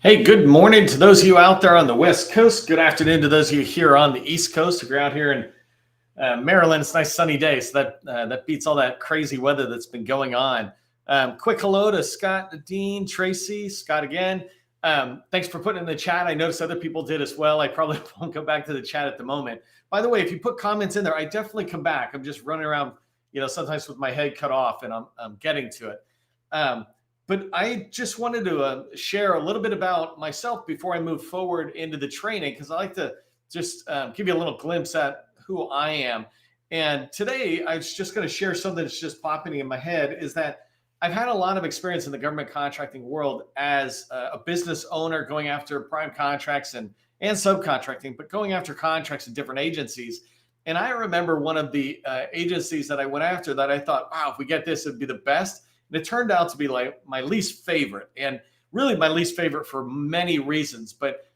Hey, good morning to those of you out there on the West Coast. Good afternoon to those of you here on the East Coast. If you're out here in Maryland, it's a nice sunny day, so that beats all that crazy weather that's been going on. Quick hello to Scott, Dean, Tracy, Scott again. Thanks for putting in the chat. I noticed other people did as well. I probably won't go back to the chat at the moment. By the way, if you put comments in there, I definitely come back. I'm just running around, sometimes with my head cut off, and I'm getting to it. But I just wanted to share a little bit about myself before I move forward into the training, because I like to just give you a little glimpse at who I am. And today, I was just going to share something that's just popping in my head, is that I've had a lot of experience in the government contracting world as a business owner, going after prime contracts and subcontracting, but going after contracts in different agencies. And I remember one of the agencies that I went after that I thought, wow, if we get this, it'd be the best. And it turned out to be like my least favorite, and really my least favorite for many reasons. But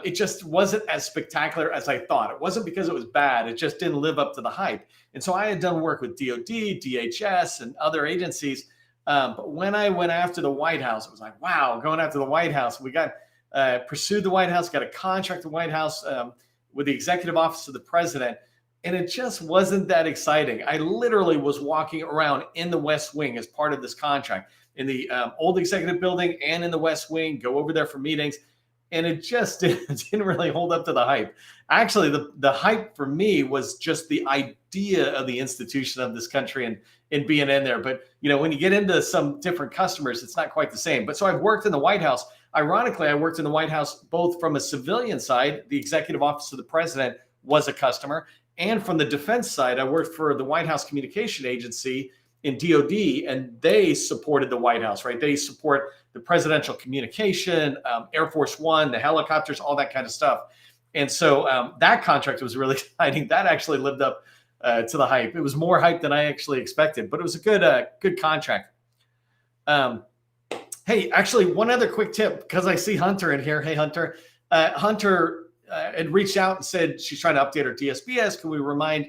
it just wasn't as spectacular as I thought. It wasn't because it was bad. It just didn't live up to the hype. And so I had done work with DOD, DHS, and other agencies. But when I went after the White House, it was like, wow, going after the White House. We got pursued the White House, got a contract with the White House with the Executive Office of the President. And it just wasn't that exciting. I literally was walking around in the West Wing as part of this contract, in the old executive building and in the West Wing, go over there for meetings. And it just didn't really hold up to the hype. Actually, the hype for me was just the idea of the institution of this country and being in there. But, when you get into some different customers, it's not quite the same. But so I've worked in the White House. Ironically, I worked in the White House both from a civilian side. The Executive Office of the President was a customer. And from the defense side, I worked for the White House Communication Agency in DOD, and they supported the White House, right? They support the presidential communication, Air Force One, the helicopters, all that kind of stuff. And so that contract was really exciting. That actually lived up to the hype. It was more hype than I actually expected, but it was a good contract. Hey, actually, one other quick tip, because I see Hunter in here. Hey, Hunter. Hunter had reached out and said she's trying to update her DSBS. Can we remind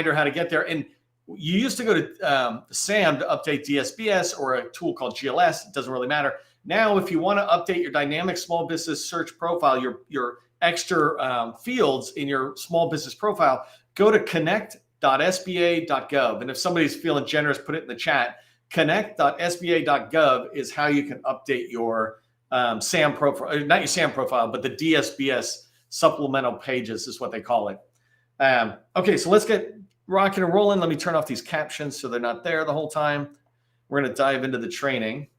her how to get there? And you used to go to SAM to update DSBS, or a tool called GLS. It doesn't really matter. Now, if you want to update your dynamic small business search profile, your extra fields in your small business profile, go to connect.sba.gov. And if somebody's feeling generous, put it in the chat. Connect.sba.gov is how you can update your SAM profile, not your SAM profile, but the DSBS supplemental pages is what they call it. Okay, so let's get rocking and rolling. Let me turn off these captions so they're not there the whole time. We're going to dive into the training.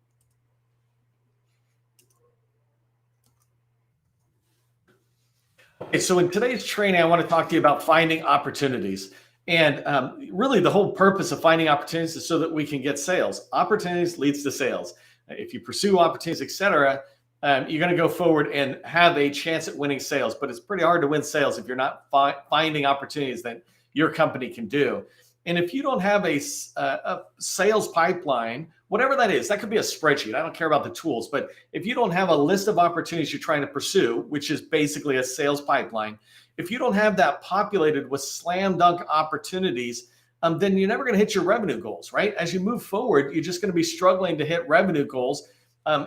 Okay, so in today's training, I want to talk to you about finding opportunities. And really the whole purpose of finding opportunities is so that we can get sales. Opportunities leads to sales. If you pursue opportunities, etc., you're going to go forward and have a chance at winning sales. But it's pretty hard to win sales if you're not finding opportunities that your company can do. And if you don't have a sales pipeline, whatever that is, that could be a spreadsheet. I don't care about the tools. But if you don't have a list of opportunities you're trying to pursue, which is basically a sales pipeline, if you don't have that populated with slam dunk opportunities, then you're never going to hit your revenue goals, right? As you move forward, you're just going to be struggling to hit revenue goals.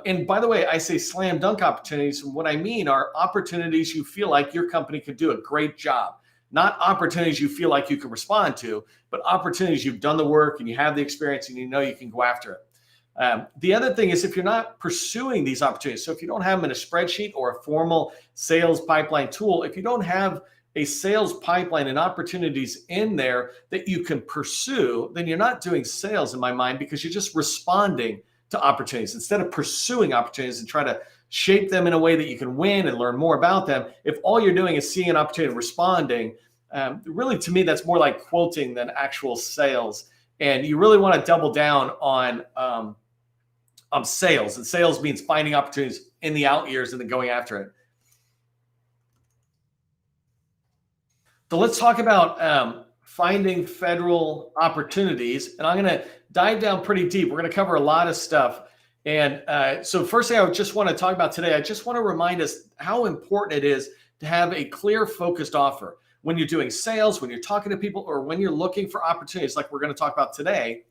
And by the way, I say slam dunk opportunities. And what I mean are opportunities you feel like your company could do a great job, not opportunities you feel like you can respond to, but opportunities you've done the work and you have the experience and you know you can go after it. The other thing is if you're not pursuing these opportunities, so if you don't have them in a spreadsheet or a formal sales pipeline tool, if you don't have a sales pipeline and opportunities in there that you can pursue, then you're not doing sales in my mind, because you're just responding to opportunities instead of pursuing opportunities and try to shape them in a way that you can win and learn more about them. If all you're doing is seeing an opportunity and responding, really to me, that's more like quoting than actual sales. And you really want to double down on sales. And sales means finding opportunities in the out years and then going after it. So let's talk about finding federal opportunities. And I'm going to dive down pretty deep. We're going to cover a lot of stuff. And so first thing I would just want to talk about today, I just want to remind us how important it is to have a clear, focused offer. When you're doing sales, when you're talking to people, or when you're looking for opportunities like we're going to talk about today,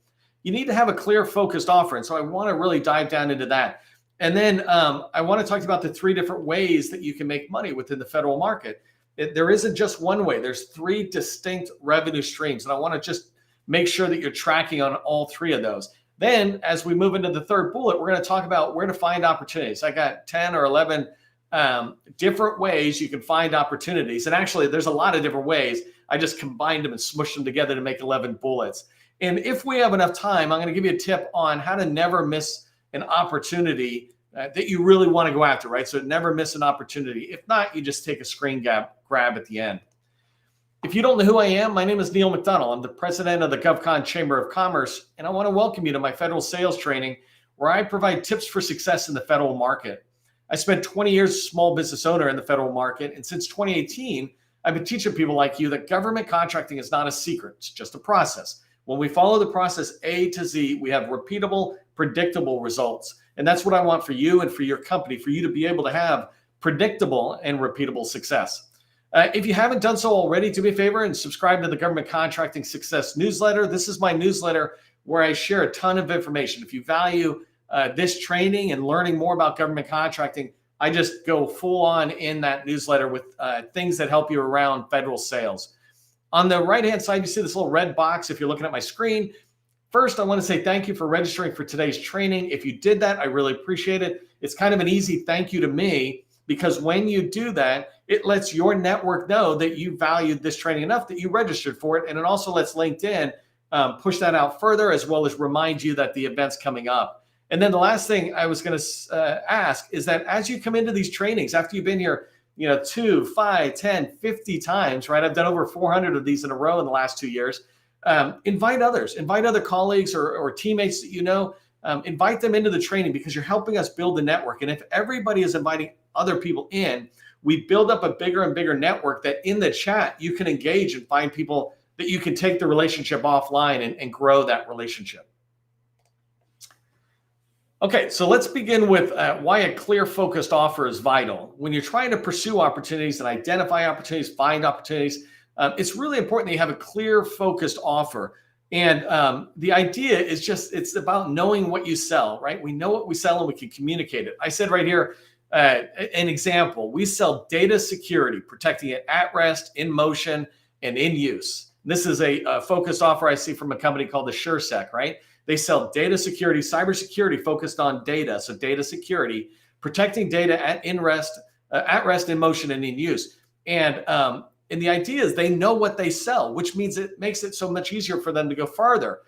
you need to have a clear, focused offer. And so I want to really dive down into that. And then I want to talk about the 3 different ways that you can make money within the federal market. There isn't just one way. There's 3 distinct revenue streams. And I want to just make sure that you're tracking on all 3 of those. Then as we move into the 3rd bullet, we're going to talk about where to find opportunities. I got 10 or 11 different ways you can find opportunities. And actually, there's a lot of different ways. I just combined them and smushed them together to make 11 bullets. And if we have enough time, I'm going to give you a tip on how to never miss an opportunity that you really want to go after, right? So never miss an opportunity. If not, you just take a screen grab at the end. If you don't know who I am, my name is Neil McDonald. I'm the president of the GovCon Chamber of Commerce, and I want to welcome you to my federal sales training, where I provide tips for success in the federal market. I spent 20 years as a small business owner in the federal market, and since 2018, I've been teaching people like you that government contracting is not a secret. It's just a process. When we follow the process A to Z, we have repeatable, predictable results. And that's what I want for you and for your company, for you to be able to have predictable and repeatable success. If you haven't done so already, do me a favor and subscribe to the Government Contracting Success newsletter. This is my newsletter where I share a ton of information. If you value this training and learning more about government contracting, I just go full on in that newsletter with things that help you around federal sales. On the right-hand side, you see this little red box if you're looking at my screen. First, I want to say thank you for registering for today's training. If you did that, I really appreciate it. It's kind of an easy thank you to me, because when you do that, it lets your network know that you valued this training enough that you registered for it. And it also lets LinkedIn push that out further, as well as remind you that the event's coming up. And then the last thing I was going to ask is that as you come into these trainings, after you've been here, 2, 5, 10, 50 times, right? I've done over 400 of these in a row in the last 2 years. Invite others, invite other colleagues or teammates that you know, invite them into the training, because you're helping us build the network. And if everybody is inviting other people in, we build up a bigger and bigger network that in the chat, you can engage and find people that you can take the relationship offline and grow that relationship. Okay, so let's begin with why a clear, focused offer is vital. When you're trying to pursue opportunities and identify opportunities, find opportunities, it's really important that you have a clear, focused offer. And the idea is it's about knowing what you sell, right? We know what we sell and we can communicate it. I said right here, an example, we sell data security, protecting it at rest, in motion, and in use. This is a focused offer I see from a company called the SureSec, right? They sell data security, cybersecurity focused on data. So data security, protecting data at rest, in motion, and in use. And the idea is they know what they sell, which means it makes it so much easier for them to go farther.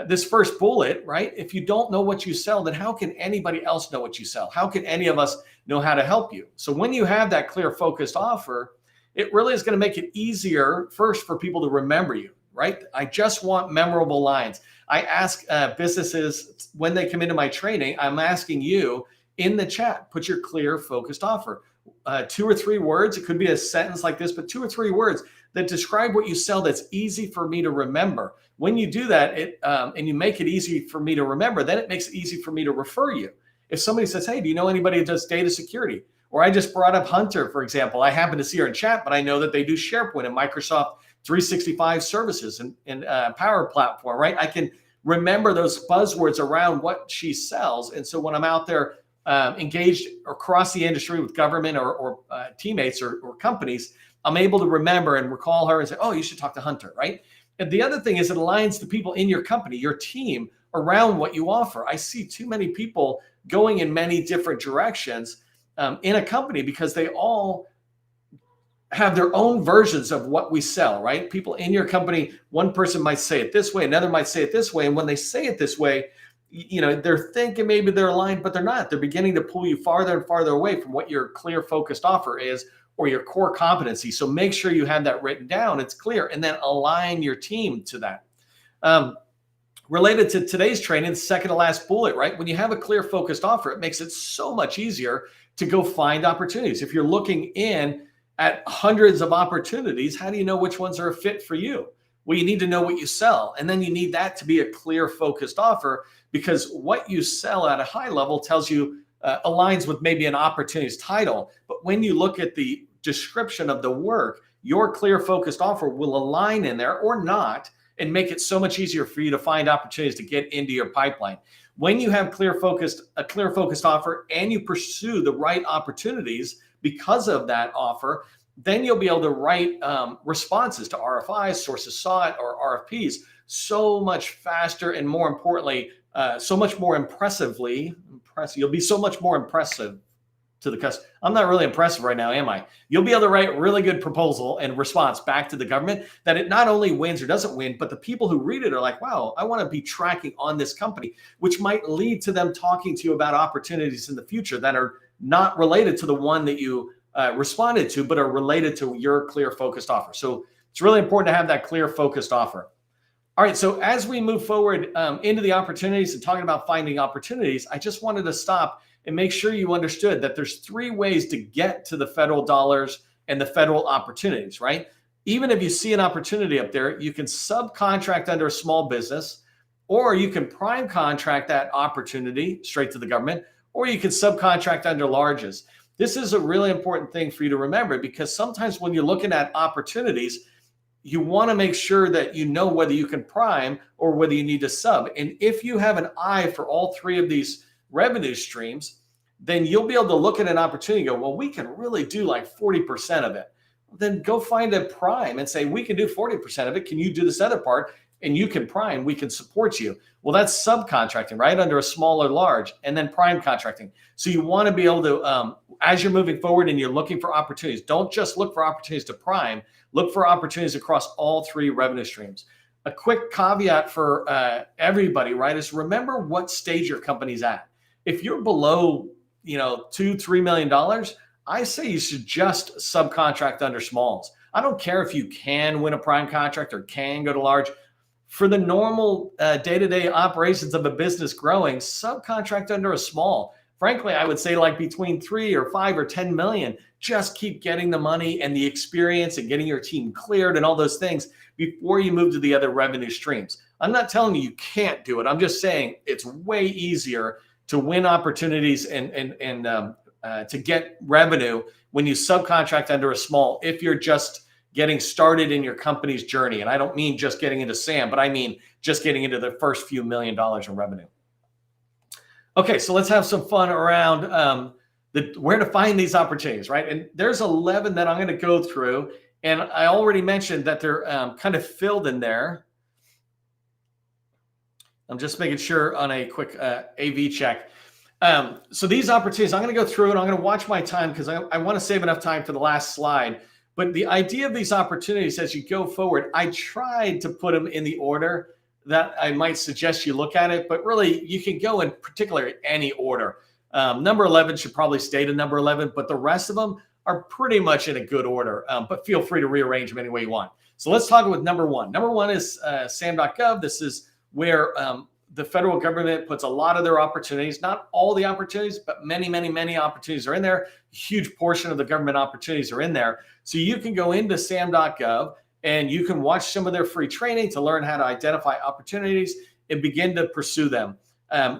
This first bullet, right? If you don't know what you sell, then how can anybody else know what you sell? How can any of us know how to help you? So when you have that clear, focused offer, it really is going to make it easier first for people to remember you, right? I just want memorable lines. I ask businesses when they come into my training, I'm asking you in the chat, put your clear, focused offer. 2 or 3 words. It could be a sentence like this, but 2 or 3 words that describe what you sell that's easy for me to remember. When you do that, and you make it easy for me to remember, then it makes it easy for me to refer you. If somebody says, hey, do you know anybody who does data security? Or I just brought up Hunter, for example. I happen to see her in chat, but I know that they do SharePoint and Microsoft 365 services and Power Platform, right? I can remember those buzzwords around what she sells. And so when I'm out there engaged across the industry with government or teammates or companies, I'm able to remember and recall her and say, oh, you should talk to Hunter, right? And the other thing is it aligns the people in your company, your team, around what you offer. I see too many people going in many different directions in a company because they all have their own versions of what we sell, right? People in your company, one person might say it this way, another might say it this way. And when they say it this way, they're thinking maybe they're aligned, but they're not. They're beginning to pull you farther and farther away from what your clear, focused offer is or your core competency. So make sure you have that written down. It's clear, and then align your team to that. Related to today's training, the second to last bullet, right? When you have a clear, focused offer, it makes it so much easier to go find opportunities. If you're looking in at hundreds of opportunities, how do you know which ones are a fit for you? Well, you need to know what you sell. And then you need that to be a clear, focused offer, because what you sell at a high level tells you, aligns with maybe an opportunities title. But when you look at the description of the work, your clear, focused offer will align in there or not, and make it so much easier for you to find opportunities to get into your pipeline. When you have a clear focused offer and you pursue the right opportunities because of that offer, then you'll be able to write responses to RFIs, sources sought, or RFPs so much faster and, more importantly, so much more impressively. You'll be so much more impressive to the customer. I'm not really impressive right now, am I? You'll be able to write really good proposal and response back to the government that it not only wins or doesn't win, but the people who read it are like, wow, I want to be tracking on this company, which might lead to them talking to you about opportunities in the future that are not related to the one that you responded to, but are related to your clear focused offer. So it's really important to have that clear focused offer. All right, so as we move forward into the opportunities and talking about finding opportunities, I just wanted to stop and make sure you understood that there's 3 ways to get to the federal dollars and the federal opportunities, right? Even if you see an opportunity up there, you can subcontract under a small business, or you can prime contract that opportunity straight to the government, or you can subcontract under larges. This is a really important thing for you to remember, because sometimes when you're looking at opportunities, you want to make sure that you know whether you can prime or whether you need to sub. And if you have an eye for all 3 of these revenue streams, then you'll be able to look at an opportunity and go, well, we can really do like 40% of it. Then go find a prime and say, we can do 40% of it. Can you do this other part? And you can prime, we can support you. Well, that's subcontracting, right? Under a small or large, and then prime contracting. So you want to be able to, as you're moving forward and you're looking for opportunities, don't just look for opportunities to prime, look for opportunities across all 3 revenue streams. A quick caveat for everybody, right, is remember what stage your company's at. If you're below, $2-3 million, I say you should just subcontract under smalls. I don't care if you can win a prime contract or can go to large. For the normal day-to-day operations of a business growing, subcontract under a small. Frankly, I would say like between 3 or 5 or 10 million. Just keep getting the money and the experience and getting your team cleared and all those things before you move to the other revenue streams. I'm not telling you can't do it. I'm just saying it's way easier to win opportunities and to get revenue when you subcontract under a small, if you're just getting started in your company's journey. And I don't mean just getting into SAM, but I mean just getting into the first few $1 million in revenue. Okay, so let's have some fun around where to find these opportunities, right? And there's 11 that I'm going to go through. And I already mentioned that they're kind of filled in there. I'm just making sure on a quick AV check. So these opportunities, I'm going to go through and I'm going to watch my time because I want to save enough time for the last slide. But the idea of these opportunities as you go forward, I tried to put them in the order that I might suggest you look at it, but really you can go in particular any order. Number 11 should probably stay to number 11, but the rest of them are pretty much in a good order, but feel free to rearrange them any way you want. So let's talk with number 1. Number 1 is SAM.gov. This is where the federal government puts a lot of their opportunities, not all the opportunities, but many, many, many opportunities are in there. A huge portion of the government opportunities are in there. So you can go into SAM.gov and you can watch some of their free training to learn how to identify opportunities and begin to pursue them.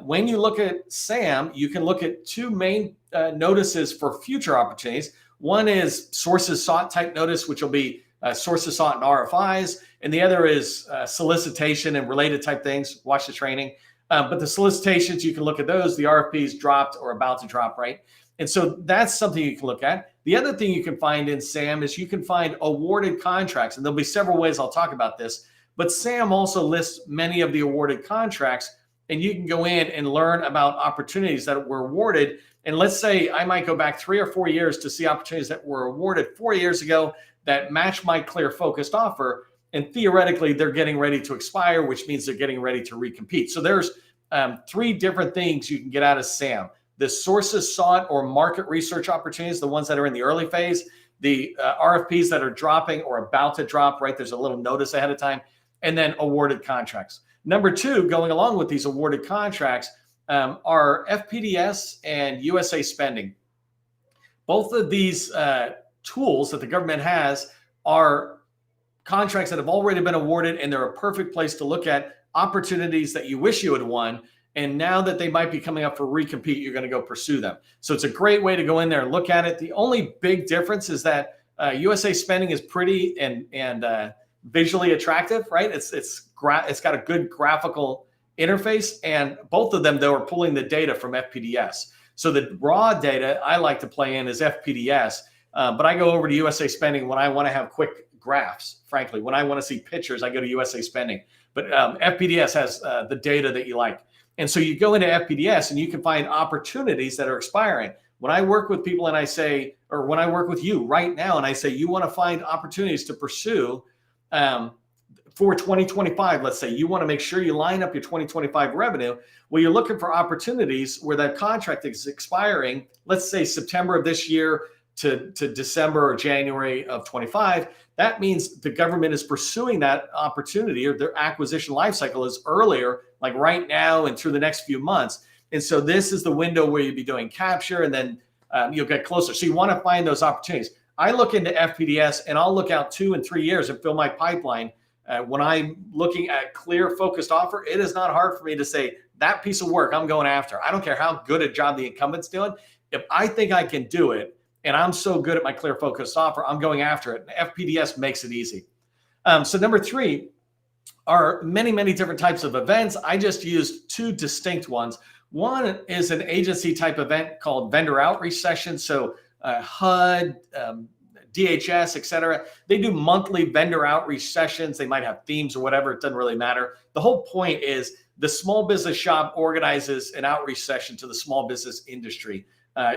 When you look at SAM, you can look at 2 main notices for future opportunities. One is sources sought type notice, which will be sources sought and RFIs. And the other is solicitation and related type things. Watch the training. But the solicitations, you can look at those. The RFPs dropped or about to drop, right? And so that's something you can look at. The other thing you can find in SAM is you can find awarded contracts. And there'll be several ways I'll talk about this. But SAM also lists many of the awarded contracts. And you can go in and learn about opportunities that were awarded. And let's say I might go back 3 or 4 years to see opportunities that were awarded 4 years ago that match my clear focused offer. And theoretically, they're getting ready to expire, which means they're getting ready to recompete. So there's 3 different things you can get out of SAM. The sources sought or market research opportunities, the ones that are in the early phase, the RFPs that are dropping or about to drop, right? There's a little notice ahead of time, and then awarded contracts. Number 2, going along with these awarded contracts, are FPDS and USA spending. Both of these tools that the government has are contracts that have already been awarded, and they're a perfect place to look at opportunities that you wish you had won. And now that they might be coming up for recompete, you're going to go pursue them. So it's a great way to go in there and look at it. The only big difference is that USA spending is pretty and visually attractive, right? It's got a good graphical interface, and both of them, though, are pulling the data from FPDS. So the raw data I like to play in is FPDS, but I go over to USA Spending when I want to have quick graphs. Frankly, when I want to see pictures, I go to USA Spending. But FPDS has the data that you like. And so you go into FPDS and you can find opportunities that are expiring. When I work with people and I say, or when I work with you right now and I say, you want to find opportunities to pursue for 2025, let's say you want to make sure you line up your 2025 revenue. Well, you're looking for opportunities where that contract is expiring, let's say September of this year to December or January of 25. That means the government is pursuing that opportunity, or their acquisition lifecycle is earlier, like right now and through the next few months. And so this is the window where you'd be doing capture, and then you'll get closer. So you want to find those opportunities. I look into FPDS and I'll look out 2 and 3 years and fill my pipeline. When I'm looking at clear, focused offer, it is not hard for me to say that piece of work I'm going after. I don't care how good a job the incumbent's doing. If I think I can do it, and I'm so good at my clear, focused offer, I'm going after it. And FPDS makes it easy. So number 3 are many, many different types of events. I just used 2 distinct ones. One is an agency type event called vendor outreach sessions. So HUD, DHS, et cetera, they do monthly vendor outreach sessions. They might have themes or whatever. It doesn't really matter. The whole point is the small business shop organizes an outreach session to the small business industry.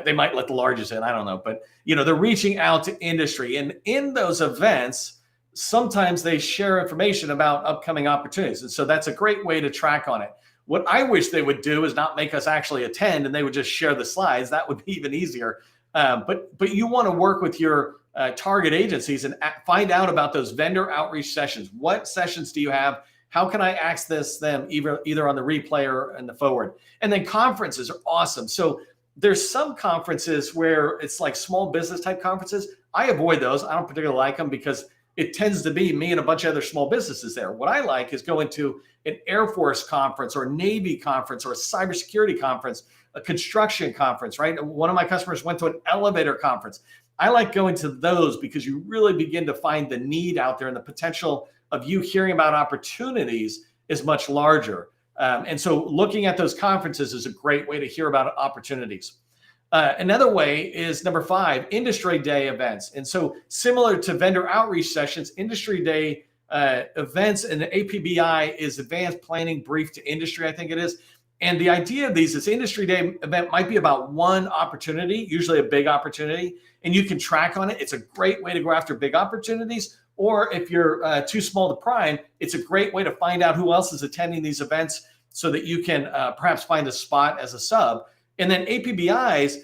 They might let the largest in, I don't know, but they're reaching out to industry. And in those events, sometimes they share information about upcoming opportunities. And so that's a great way to track on it. What I wish they would do is not make us actually attend, and they would just share the slides. That would be even easier. But you want to work with your target agencies and find out about those vendor outreach sessions. What sessions do you have? How can I access them either on the replay or in the forward? And then conferences are awesome. So there's some conferences where it's like small business type conferences. I avoid those. I don't particularly like them because it tends to be me and a bunch of other small businesses there. What I like is going to an Air Force conference or a Navy conference or a cybersecurity conference, a construction conference, right? One of my customers went to an elevator conference. I like going to those because you really begin to find the need out there, and the potential of you hearing about opportunities is much larger. And so looking at those conferences is a great way to hear about opportunities. Another way is number 5, industry day events. And so similar to vendor outreach sessions, industry day events, and the APBI is advanced planning brief to industry, I think it is. And the idea of these is industry day event might be about one opportunity, usually a big opportunity, and you can track on it. It's a great way to go after big opportunities. Or if you're too small to prime, it's a great way to find out who else is attending these events so that you can perhaps find a spot as a sub. And then APBIs,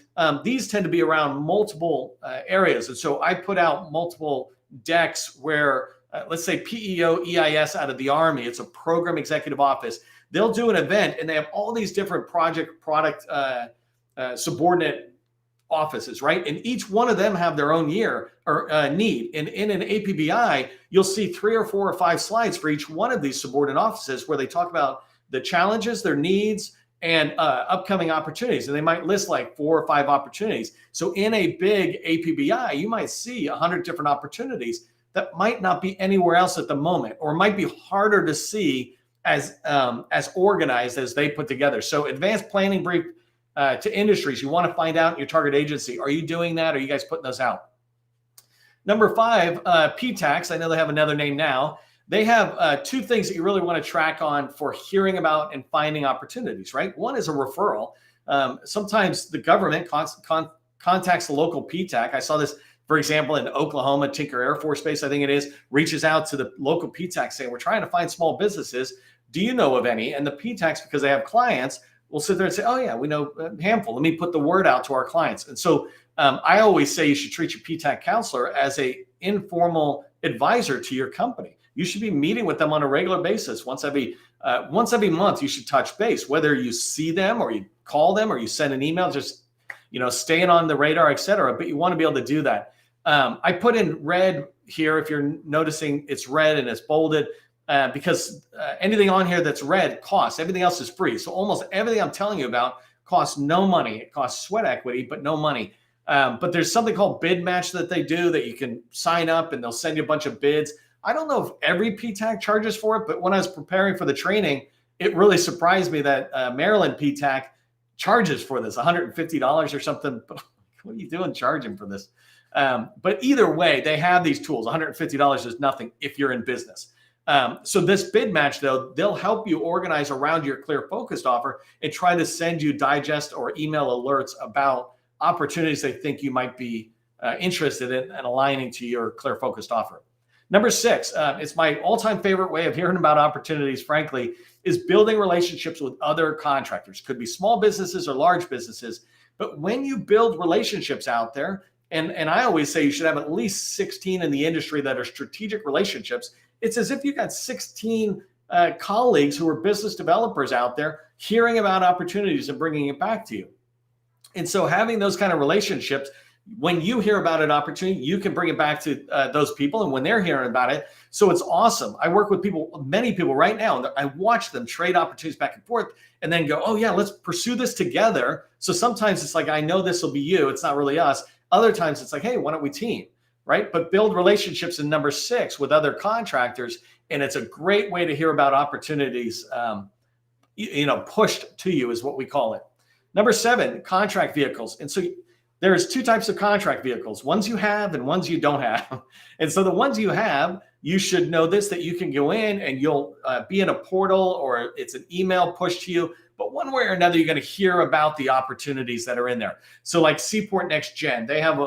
these tend to be around multiple areas. And so I put out multiple decks where, let's say PEO EIS out of the Army, it's a program executive office. They'll do an event and they have all these different product subordinate offices, right? And each one of them have their own year or need. And in an APBI, you'll see 3 or 4 or 5 slides for each one of these subordinate offices where they talk about the challenges, their needs, and upcoming opportunities. And they might list like 4 or 5 opportunities. So in a big APBI, you might see 100 different opportunities that might not be anywhere else at the moment, or might be harder to see as organized as they put together. So advanced planning brief to industries, you want to find out in your target agency, are you doing that? Are you guys putting those out? Number 5, PTAX. I know they have another name now. They have 2 things that you really want to track on for hearing about and finding opportunities, right? One is a referral. Sometimes the government contacts the local PTAC. I saw this, for example, in Oklahoma, Tinker Air Force Base, I think it is, reaches out to the local PTAC saying, we're trying to find small businesses. Do you know of any? And the PTACs, because they have clients, will sit there and say, oh yeah, we know a handful. Let me put the word out to our clients. And so I always say you should treat your PTAC counselor as a informal advisor to your company. You should be meeting with them on a regular basis. Once every month, you should touch base, whether you see them or you call them or you send an email, just staying on the radar, et cetera. But you want to be able to do that. I put in red here, if you're noticing it's red and it's bolded, because anything on here that's red costs. Everything else is free. So almost everything I'm telling you about costs no money. It costs sweat equity, but no money. But there's something called bid match that they do that you can sign up and they'll send you a bunch of bids. I don't know if every PTAC charges for it, but when I was preparing for the training, it really surprised me that Maryland PTAC charges for this $150 or something. What are you doing charging for this? But either way, they have these tools. $150 is nothing if you're in business. So this bid match, though, they'll help you organize around your clear focused offer and try to send you digest or email alerts about opportunities they think you might be interested in and aligning to your clear focused offer. Number 6, it's my all-time favorite way of hearing about opportunities, frankly, is building relationships with other contractors. Could be small businesses or large businesses. But when you build relationships out there, and I always say you should have at least 16 in the industry that are strategic relationships, it's as if you got 16 colleagues who are business developers out there hearing about opportunities and bringing it back to you. And so having those kind of relationships, when you hear about an opportunity, you can bring it back to those people, and when they're hearing about it. So it's awesome. I work with people, many people right now, and I watch them trade opportunities back and forth and then go, oh yeah, let's pursue this together. So sometimes it's like, I know this will be you. It's not really us. Other times it's like, hey, why don't we team, right? But build relationships in number 6 with other contractors. And it's a great way to hear about opportunities, pushed to you is what we call it. Number 7, contract vehicles. And so there's 2 types of contract vehicles, ones you have and ones you don't have. And so the ones you have, you should know this, that you can go in and you'll be in a portal or it's an email push to you. But one way or another, you're going to hear about the opportunities that are in there. So like Seaport Next Gen, they have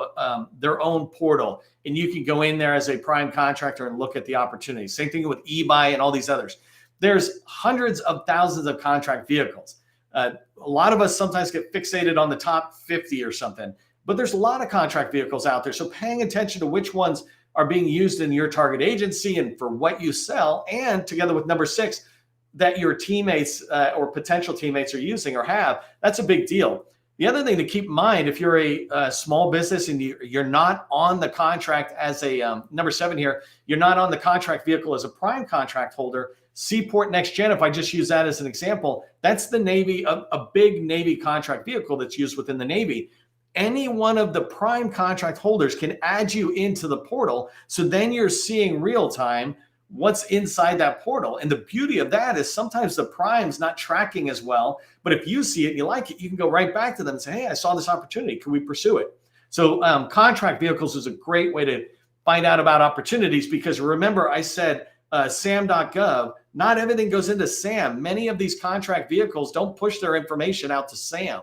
their own portal, and you can go in there as a prime contractor and look at the opportunities. Same thing with eBuy and all these others. There's hundreds of thousands of contract vehicles. A lot of us sometimes get fixated on the top 50 or something, but there's a lot of contract vehicles out there. So paying attention to which ones are being used in your target agency and for what you sell, and together with number 6, that your teammates or potential teammates are using or have, that's a big deal. The other thing to keep in mind, if you're a small business and you're not on the contract as a, number 7 here, you're not on the contract vehicle as a prime contract holder, Seaport Next Gen, if I just use that as an example, that's the Navy, a big Navy contract vehicle that's used within the Navy. Any one of the prime contract holders can add you into the portal. So then you're seeing real time what's inside that portal. And the beauty of that is sometimes the prime's not tracking as well, but if you see it and you like it, you can go right back to them and say, hey, I saw this opportunity. Can we pursue it? So contract vehicles is a great way to find out about opportunities, because remember I said SAM.gov, not everything goes into SAM. Many of these contract vehicles don't push their information out to SAM,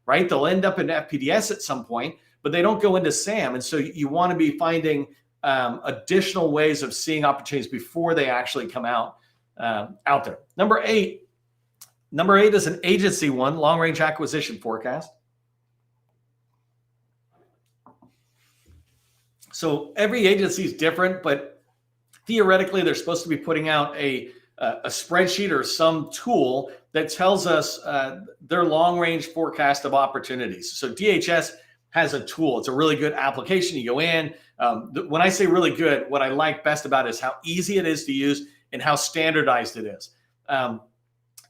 right? They'll end up in FPDS at some point, but they don't go into SAM. And so you want to be finding additional ways of seeing opportunities before they actually come out there. Number 8 is an agency one, long range acquisition forecast. So every agency is different, but theoretically they're supposed to be putting out a spreadsheet or some tool that tells us their long range forecast of opportunities. So DHS has a tool. It's a really good application. You go in. When I say really good, what I like best about it is how easy it is to use and how standardized it is.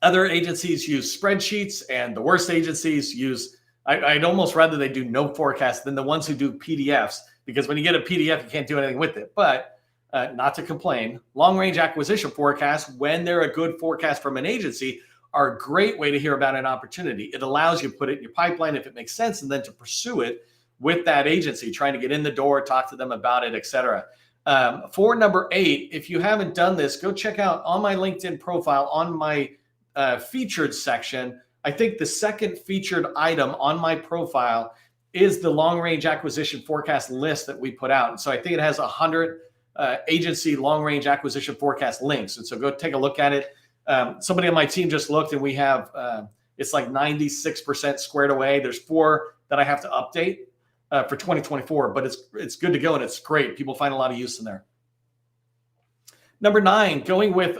Other agencies use spreadsheets, and the worst agencies use, I'd almost rather they do no forecast than the ones who do PDFs, because when you get a PDF, you can't do anything with it. But not to complain, long range acquisition forecasts, when they're a good forecast from an agency, are a great way to hear about an opportunity. It allows you to put it in your pipeline if it makes sense, and then to pursue it with that agency, trying to get in the door, talk to them about it, etc. For number 8, if you haven't done this, go check out on my LinkedIn profile, on my featured section. I think the second featured item on my profile is the long range acquisition forecast list that we put out. And so I think it has 100 agency long range acquisition forecast links. And so go take a look at it. Somebody on my team just looked, and we have it's like 96% squared away. There's 4 that I have to update for 2024, but it's good to go, and it's great. People find a lot of use in there. Number 9, going with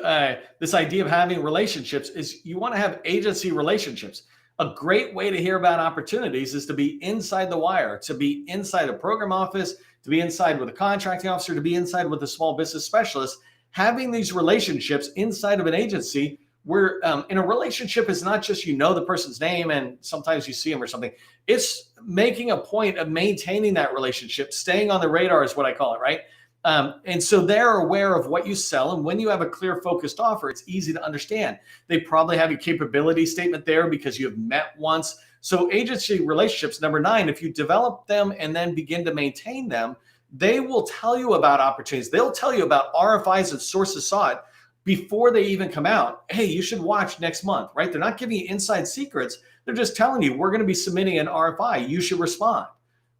this idea of having relationships, is you want to have agency relationships. A great way to hear about opportunities is to be inside the wire, to be inside a program office, to be inside with a contracting officer, to be inside with a small business specialist. Having these relationships inside of an agency, where in a relationship is not just the person's name and sometimes you see them or something. It's making a point of maintaining that relationship, staying on the radar is what I call it, right? And so they're aware of what you sell. And when you have a clear, focused offer, it's easy to understand. They probably have your capability statement there because you have met once. So agency relationships, number 9, if you develop them and then begin to maintain them, they will tell you about opportunities. They'll tell you about RFIs and sources sought before they even come out. Hey, you should watch next month, right? They're not giving you inside secrets. They're just telling you, we're going to be submitting an RFI. You should respond,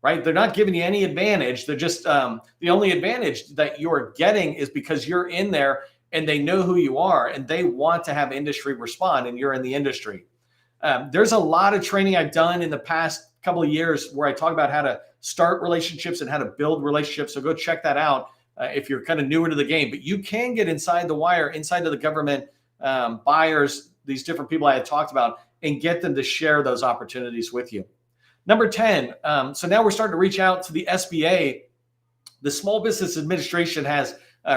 right? They're not giving you any advantage. They're just, the only advantage that you're getting is because you're in there and they know who you are and they want to have industry respond and you're in the industry. There's a lot of training I've done in the past couple of years where I talk about how to start relationships and how to build relationships. So go check that out if you're kind of newer to the game. But you can get inside the wire, inside of the government buyers, these different people I had talked about, and get them to share those opportunities with you. Number 10, so now we're starting to reach out to the SBA. The Small Business Administration has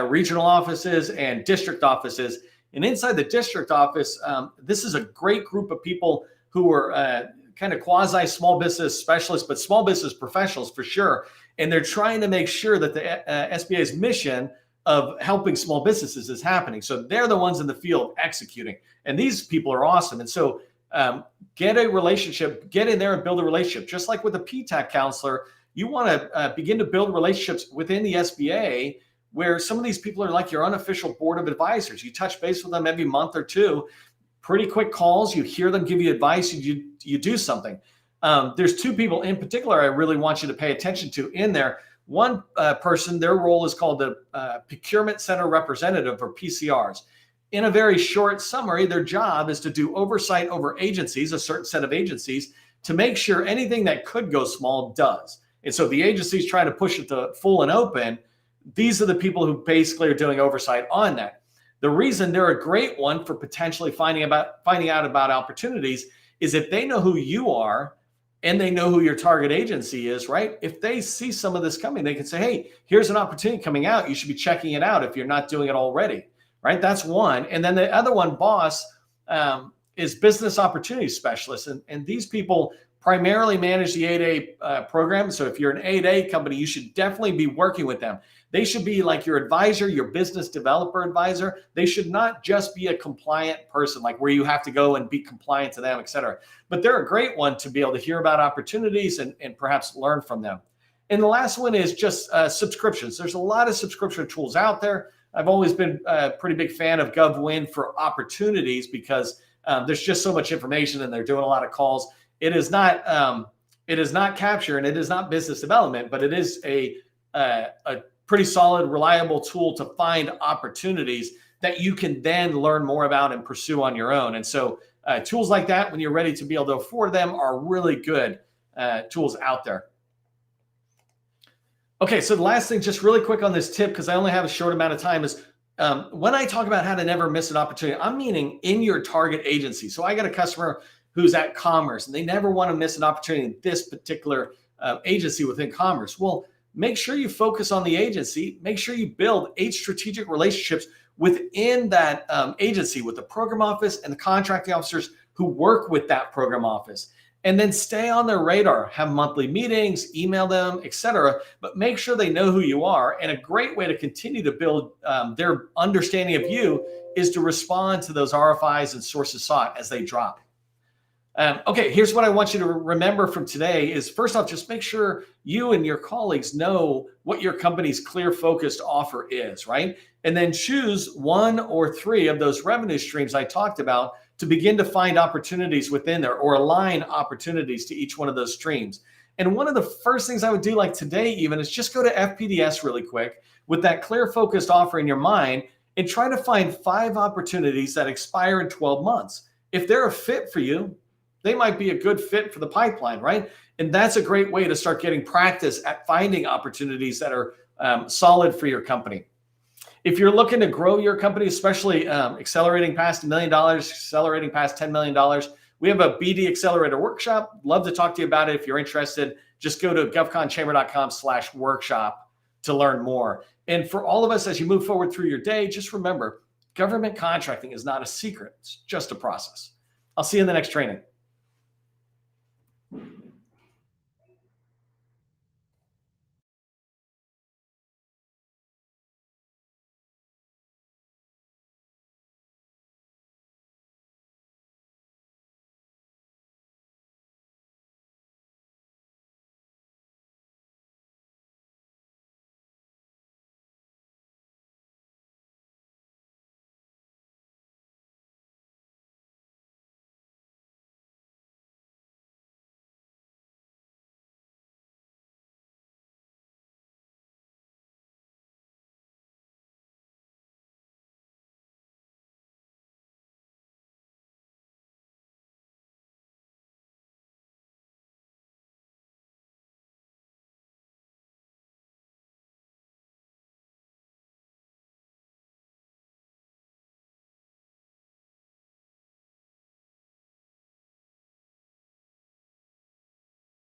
regional offices and district offices. And inside the district office, this is a great group of people who are kind of quasi small business specialists, but small business professionals for sure. And they're trying to make sure that the SBA's mission of helping small businesses is happening. So they're the ones in the field executing. And these people are awesome. And so get a relationship, get in there and build a relationship. Just like with a PTAC counselor, you want to begin to build relationships within the SBA where some of these people are like your unofficial board of advisors. You touch base with them every month or two, pretty quick calls. You hear them give you advice, you do something. There's 2 people in particular I really want you to pay attention to in there. One person, their role is called the Procurement Center Representative, or PCRs. In a very short summary, their job is to do oversight over agencies, a certain set of agencies, to make sure anything that could go small does. And so if the agency's trying to push it to full and open, these are the people who basically are doing oversight on that. The reason they're a great one for potentially finding out about opportunities is if they know who you are and they know who your target agency is, right? If they see some of this coming, they can say, hey, here's an opportunity coming out. You should be checking it out if you're not doing it already, right? That's one. And then the other one, BOSS, is Business Opportunity Specialist. And these people primarily manage the 8A program. So if you're an 8A company, you should definitely be working with them. They should be like your advisor, your business developer advisor. They should not just be a compliant person, like where you have to go and be compliant to them, et cetera. But they're a great one to be able to hear about opportunities and perhaps learn from them. And the last one is just subscriptions. There's a lot of subscription tools out there. I've always been a pretty big fan of GovWin for opportunities because there's just so much information and they're doing a lot of calls. It is not capture and it is not business development, but it is a pretty solid, reliable tool to find opportunities that you can then learn more about and pursue on your own. And so tools like that, when you're ready to be able to afford them, are really good tools out there. Okay, so the last thing, just really quick on this tip, because I only have a short amount of time, is when I talk about how to never miss an opportunity, I'm meaning in your target agency. So I got a customer who's at Commerce, and they never want to miss an opportunity in this particular agency within Commerce. Well, make sure you focus on the agency. Make sure you build 8 strategic relationships within that agency with the program office and the contracting officers who work with that program office. And then stay on their radar, have monthly meetings, email them, etc. But make sure they know who you are. And a great way to continue to build their understanding of you is to respond to those RFIs and sources sought as they drop. Okay, here's what I want you to remember from today is, first off, just make sure you and your colleagues know what your company's clear focused offer is, right? And then choose 1 or 3 of those revenue streams I talked about to begin to find opportunities within there or align opportunities to each one of those streams. And one of the first things I would do, like today even, is just go to FPDS really quick with that clear focused offer in your mind and try to find 5 opportunities that expire in 12 months. If they're a fit for you, they might be a good fit for the pipeline, right? And that's a great way to start getting practice at finding opportunities that are solid for your company. If you're looking to grow your company, especially accelerating past $1 million, accelerating past $10 million, we have a BD Accelerator workshop. Love to talk to you about it. If you're interested, just go to govconchamber.com/workshop to learn more. And for all of us, as you move forward through your day, just remember, government contracting is not a secret. It's just a process. I'll see you in the next training.